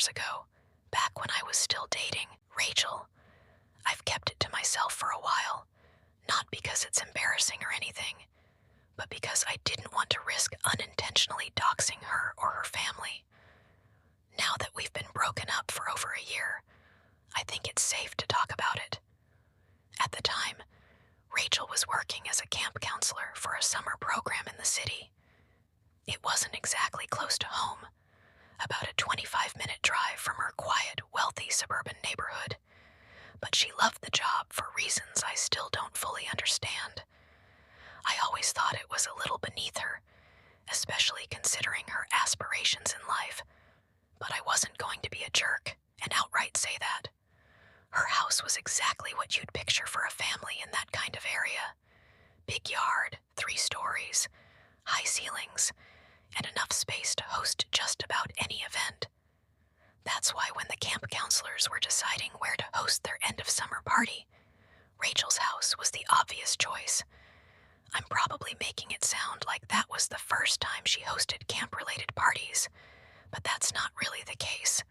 years ago, back when I was still dating Rachel. I've kept it to myself for a while, not because it's embarrassing or anything, but because I didn't want to risk unintentionally doxing her or her family. Now that we've been broken up for over a year, I think it's safe to talk about it. At the time, Rachel was working as a camp counselor for a summer program in the city. It wasn't exactly close to home, about a 25-minute drive from her quiet, wealthy suburban neighborhood, but she loved the job for reasons I still don't fully understand. I always thought it was a little beneath her, especially considering her aspirations in life, but I wasn't going to be a jerk and outright say that. Her house was exactly what you'd picture for a family in that kind of area. Big yard, 3 stories, high ceilings, and enough space to host just about any event. That's why when the camp counselors were deciding where to host their end-of-summer party, Rachel's house was the obvious choice. I'm probably making it sound like that was the first time she hosted camp-related parties, but that's not really the case.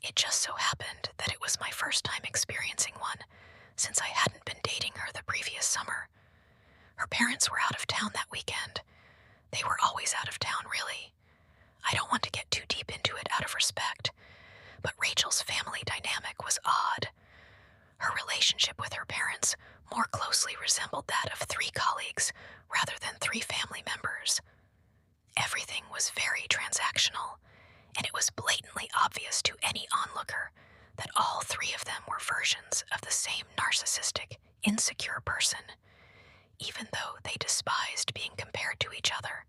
It just so happened that it was my first time experiencing one, since I hadn't been dating her the previous summer. Her parents were out of town that weekend. They were always out of town, really. I don't want to get too deep into it out of respect, but Rachel's family dynamic was odd. Her relationship with her parents more closely resembled that of 3 colleagues rather than 3 family members. Everything was very transactional, and it was blatantly obvious to any onlooker that all 3 of them were versions of the same narcissistic, insecure person, even though they despised being compared to each other.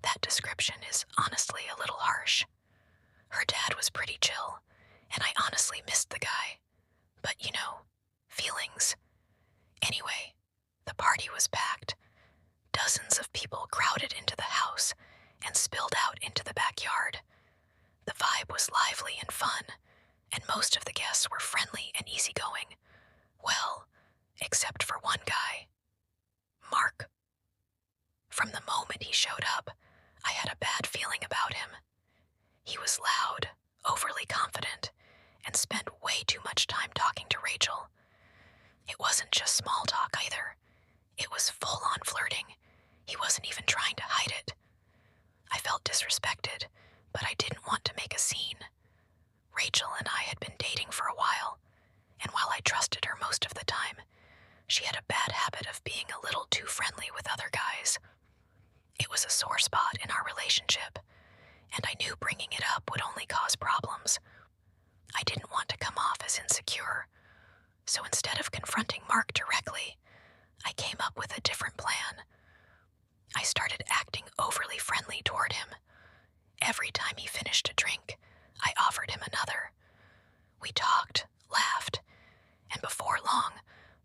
That description is honestly a little harsh. Her dad was pretty chill, and I honestly missed the guy. But feelings. Anyway, the party was packed. Dozens of people crowded into the house and spilled out into the backyard. The vibe was lively and fun, and most of the guests were friendly and easygoing. Well, except for one guy. Mark. From the moment he showed up, I had a bad feeling about him. He was loud, overly confident, and spent way too much time talking to Rachel. It wasn't just small talk either. It was full-on flirting. He wasn't even trying to hide it. I felt disrespected, but I didn't want to make a scene. Rachel and I had been dating for a while, and while I trusted her most of the time, she had a bad habit of being a little too friendly with other guys. It was a sore spot in our relationship, and I knew bringing it up would only cause problems. I didn't want to come off as insecure, so instead of confronting Mark directly, I came up with a different plan. I started acting overly friendly toward him. Every time he finished a drink, I offered him another. We talked, laughed, and before long,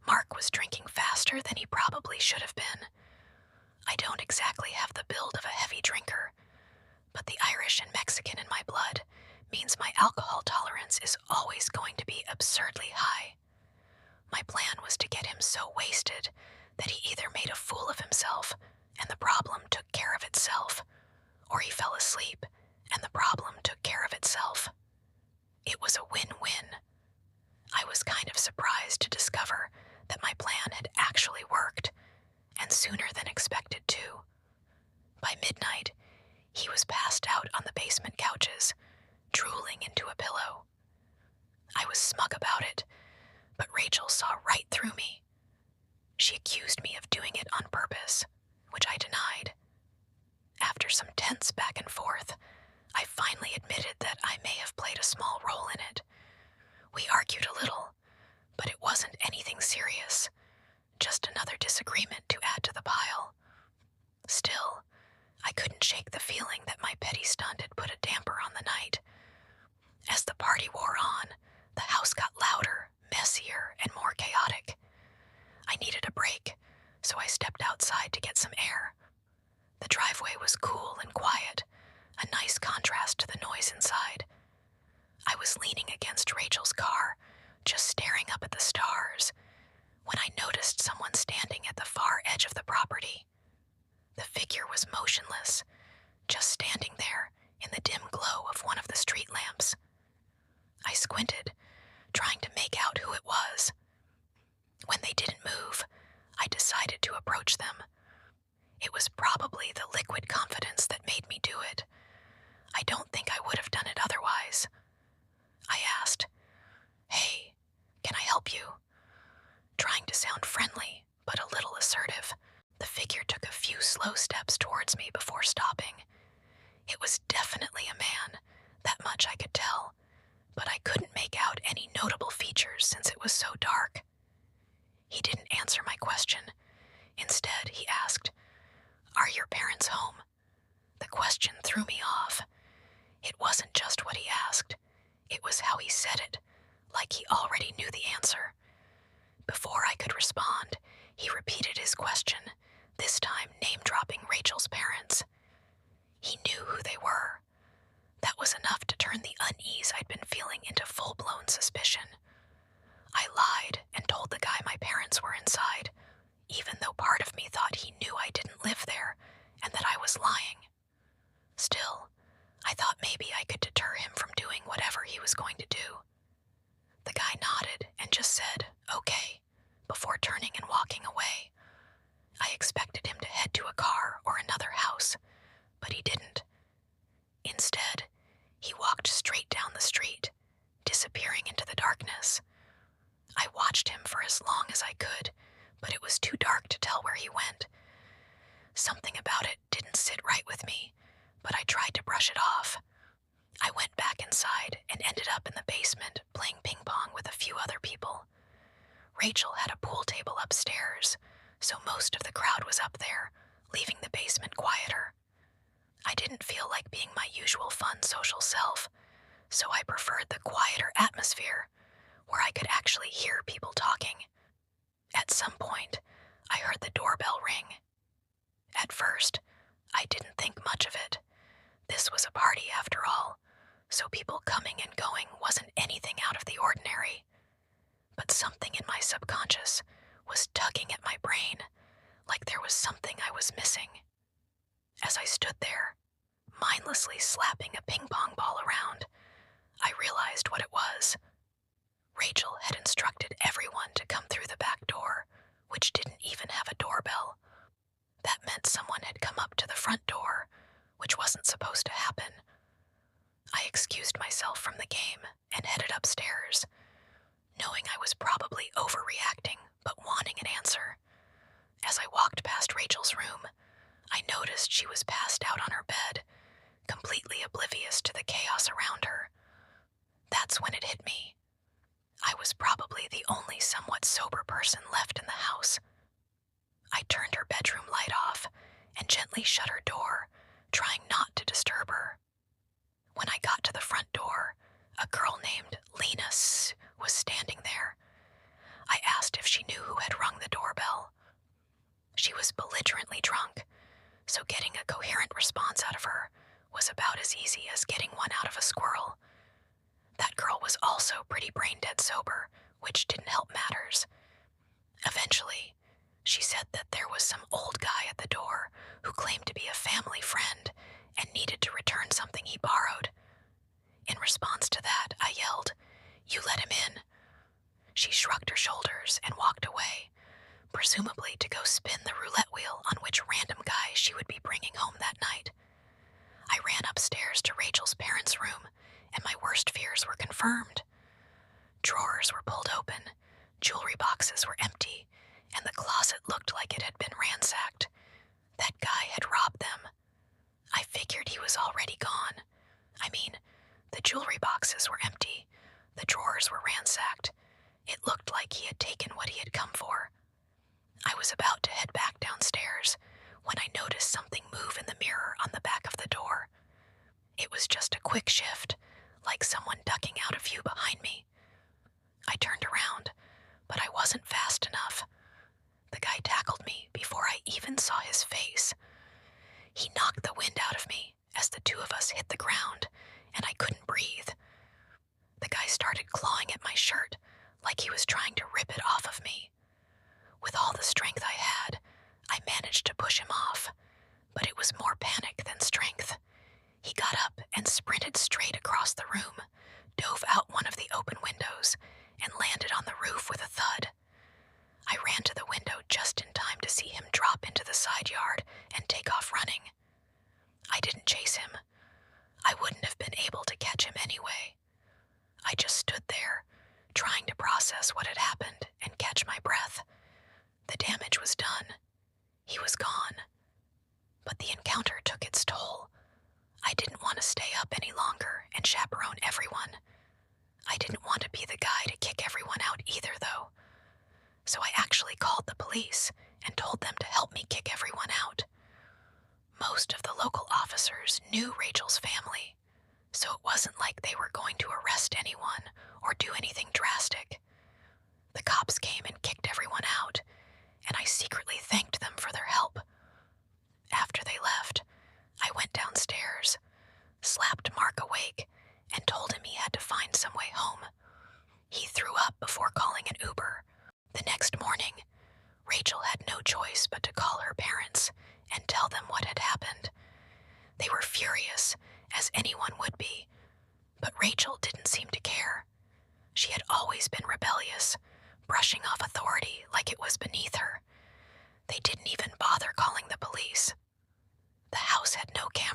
Mark was drinking faster than he probably should have been. I don't exactly have the build of a heavy drinker, but the Irish and Mexican in my blood means my alcohol tolerance is always going to be absurdly high. My plan was to get him so wasted that he either made a fool of himself and the problem took care of itself, or he fell asleep and the problem took care of itself. It was a win-win. I was kind of surprised to discover that my plan had actually worked, and sooner than expected too. By midnight, he was passed out on the basement couches, drooling into a pillow. I was smug about it, but Rachel saw right through me. She accused me of doing it on purpose, which I denied. After some tense back and forth, I finally admitted that I may have played a small role in it. We argued a little, but it wasn't anything serious, just another disagreement to add to the pile. Still, I couldn't shake the feeling that my petty stunt had put a damper on the night. As the party wore on, the house got louder, messier, and more chaotic. I needed a break, so I stepped outside to get some air. The driveway was cool and quiet, a think I would have done it otherwise. I asked, "Hey, can I help you?" Trying to sound friendly, but a little assertive, the figure took a few slow steps towards me before stopping. It was definitely a man, that much I could tell, but I couldn't make out any notable features since it was so dark. He didn't answer my question. Instead, he asked, "Are your parents home?" The question threw me off. It wasn't just what he asked. It was how he said it, like he already knew the answer. Before I could respond, he repeated his question, this time name-dropping Rachel's parents. He knew who they were. That was enough to turn the unease I'd been feeling into full-blown suspicion. I lied and told the guy my parents were inside, even though part of me thought he knew I didn't live there and that I was lying. Still, I thought maybe I could deter him from doing whatever he was going to do. The guy nodded and just said, "Okay," before turning and walking away. I expected him to head to a car or another house, but he didn't. Instead, he walked straight down the street, disappearing into the darkness. I watched him for as long as I could, but it was too dark to tell where he went. Something about it didn't sit right with me, but I tried to brush it off. I went back inside and ended up in the basement playing ping pong with a few other people. Rachel had a pool table upstairs, so most of the crowd was up there, leaving the basement quieter. I didn't feel like being my usual fun social self, so I preferred the quieter atmosphere, where I could actually hear people talking. At some point, I heard the doorbell ring. At first, I didn't think much of it. This was a party after all, so people coming and going wasn't anything out of the ordinary. But something in my subconscious was tugging at my brain, like there was something I was missing. As I stood there, mindlessly slapping a ping pong ball around, I realized what it was. Rachel had instructed everyone to come through the back door, which didn't even have a doorbell. That meant someone had come up to the front door, which wasn't supposed to happen. I excused myself from the game and headed upstairs, knowing I was probably overreacting but wanting an answer. As I walked past Rachel's room, I noticed she was passed out on her bed, completely oblivious to the chaos around her. That's when it hit me. I was probably the only somewhat sober person left in the house. I turned her bedroom light off and gently shut her door, trying not to disturb her. When I got to the front door, a girl named Lena was standing there. I asked if she knew who had rung the doorbell. She was belligerently drunk, so getting a coherent response out of her was about as easy as getting one out of a squirrel. That girl was also pretty brain-dead sober, which didn't help matters. Eventually, she said that there was some old guy at the door who claimed to be a family friend and needed to return something he borrowed. In response to that, I yelled, "You let him in." She shrugged her shoulders and walked away, presumably to go spin the roulette wheel on which random guy she would be bringing home that night. I ran upstairs to Rachel's parents' room, and my worst fears were confirmed. Drawers were pulled open, jewelry boxes were empty, and the closet looked like it had been ransacked. That guy had robbed them. I figured he was already gone. I mean, the jewelry boxes were empty, the drawers were ransacked. It looked like he had taken what he had come for. I was about to head back downstairs when I noticed something move in the mirror on the back of the door. It was just a quick shift, like someone ducking out a view behind me. I turned around, but I wasn't fast enough. The guy tackled me before I even saw his face. He knocked the wind out of me as the two of us hit the ground, and I couldn't breathe. The guy started clawing at my shirt, like he was trying to rip it off of me. With all the strength I had, I managed to push him off, but it was more panic than strength. He got up and sprinted straight across the room, dove out one of the open windows, and landed on the roof with a thud. I ran to the window just in time to see him drop into the side yard and take off running. I didn't chase him. I wouldn't have been able to catch him anyway. I just stood there, trying to process what had happened and catch my breath. The damage was done. He was gone. But the encounter took its toll. I didn't want to stay up any longer and chaperone everyone. I didn't want to be the guy to kick everyone out either, though. So I actually called the police and told them to help me kick everyone out. Most of the local officers knew Rachel's family, so it wasn't like they were going to arrest anyone or do anything drastic. The cops came and kicked everyone out, and I secretly thanked them for their help. After they left, I went downstairs, slapped Mark awake, and told him he had to find some way home. He threw up before calling an Uber. The next morning, Rachel had no choice but to call her parents and tell them what had happened. They were furious, as anyone would be, but Rachel didn't seem to care. She had always been rebellious, brushing off authority like it was beneath her. They didn't even bother calling the police. The house had no cameras.